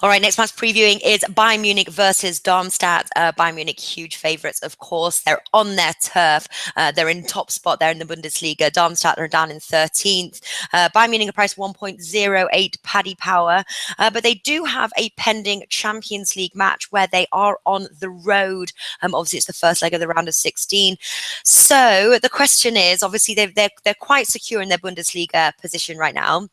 All right, next match previewing is Bayern Munich versus Darmstadt. Bayern Munich, huge favourites, of course. They're on their turf. They're in top spot there in the Bundesliga. Darmstadt are down in 13th. Bayern Munich are priced 1.08 Paddy Power. But they do have a pending Champions League match where they are on the road. Obviously, it's the first leg of the round of 16. So the question is, obviously, they're quite secure in their Bundesliga position right now.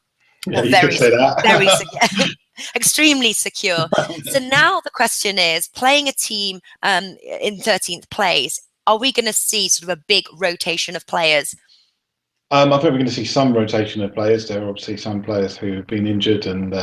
Yeah, you could say that. Very secure. Extremely secure. So now the question is, playing a team in 13th place, are we going to see sort of a big rotation of players? I think we're going to see some rotation of players. There are obviously some players who have been injured, and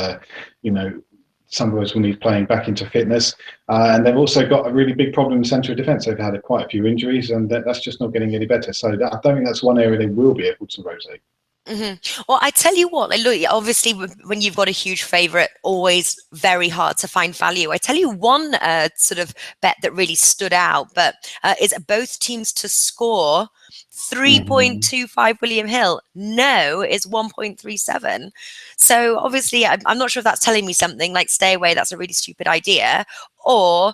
some of those will need playing back into fitness. And they've also got a really big problem in centre of defence. They've had quite a few injuries, and that's just not getting any better. So I don't think that's one area they will be able to rotate. Mm-hmm. Well, I tell you what, look, obviously when you've got a huge favourite, always very hard to find value. I tell you one sort of bet that really stood out, but is both teams to score 3.25 William Hill. No is 1.37. So obviously I'm not sure if that's telling me something like stay away, that's a really stupid idea, or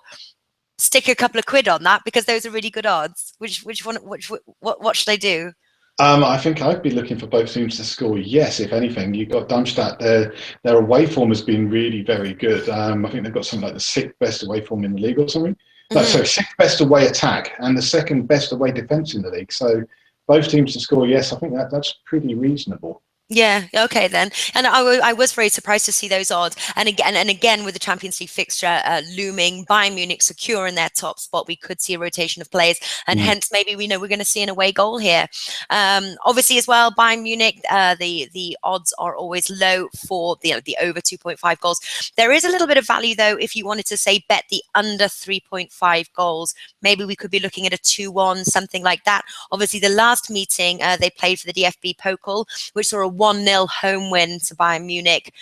stick a couple of quid on that because those are really good odds. What should I do? I think I'd be looking for both teams to score. Yes, if anything, you've got Darmstadt. Their away form has been really very good. I think they've got something like the 6th best away form in the league or something. No, so 6th best away attack and the 2nd best away defence in the league. So both teams to score. Yes, I think that's pretty reasonable. Yeah, okay then. And I was very surprised to see those odds. And again with the Champions League fixture looming, Bayern Munich secure in their top spot, we could see a rotation of players, and hence maybe we know we're going to see an away goal here. Obviously as well, Bayern Munich, the odds are always low for the over 2.5 goals. There is a little bit of value though if you wanted to say bet the under 3.5 goals. Maybe we could be looking at a 2-1, something like that. Obviously the last meeting they played for the DFB Pokal, which saw a 1-0 home win to Bayern Munich.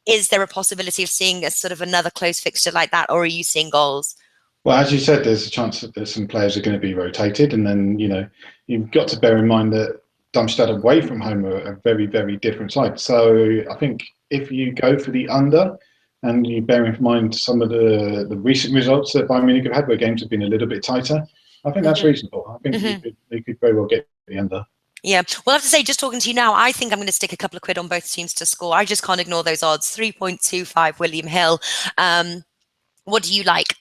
Is there a possibility of seeing a sort of another close fixture like that, or are you seeing goals? Well, as you said, there's a chance that some players are going to be rotated, and then you've got to bear in mind that Darmstadt away from home are a very, very different side. So I think if you go for the under, and you bear in mind some of the recent results that Bayern Munich have had, where games have been a little bit tighter, I think that's reasonable. I think they could very well get the under. Yeah, well, I have to say, just talking to you now, I think I'm going to stick a couple of quid on both teams to score. I just can't ignore those odds. 3.25 William Hill. What do you like?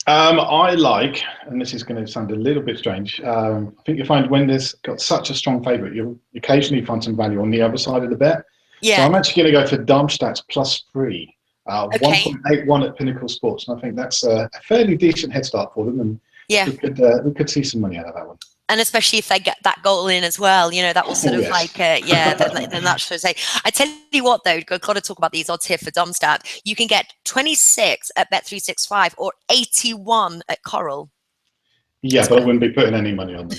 I like, and this is going to sound a little bit strange, I think you'll find when there's got such a strong favourite, you'll occasionally find some value on the other side of the bet. Yeah. So I'm actually going to go for Darmstadt +3, 1.81 at Pinnacle Sports. And I think that's a fairly decent head start for them. And we could see some money out of that one. And especially if they get that goal in as well, that will sort of then that's sort of say. I tell you what, though, got to talk about these odds here for Darmstadt. You can get 26 at Bet365 or 81 at Coral. Yeah, but I wouldn't be putting any money on them.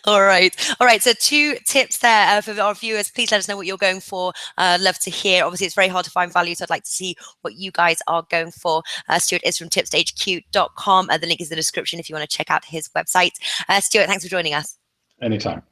All right. So 2 tips there for our viewers. Please let us know what you're going for. Love to hear. Obviously, it's very hard to find value, so I'd like to see what you guys are going for. Stuart is from tipstagehq.com. The link is in the description if you want to check out his website. Stuart, thanks for joining us. Anytime.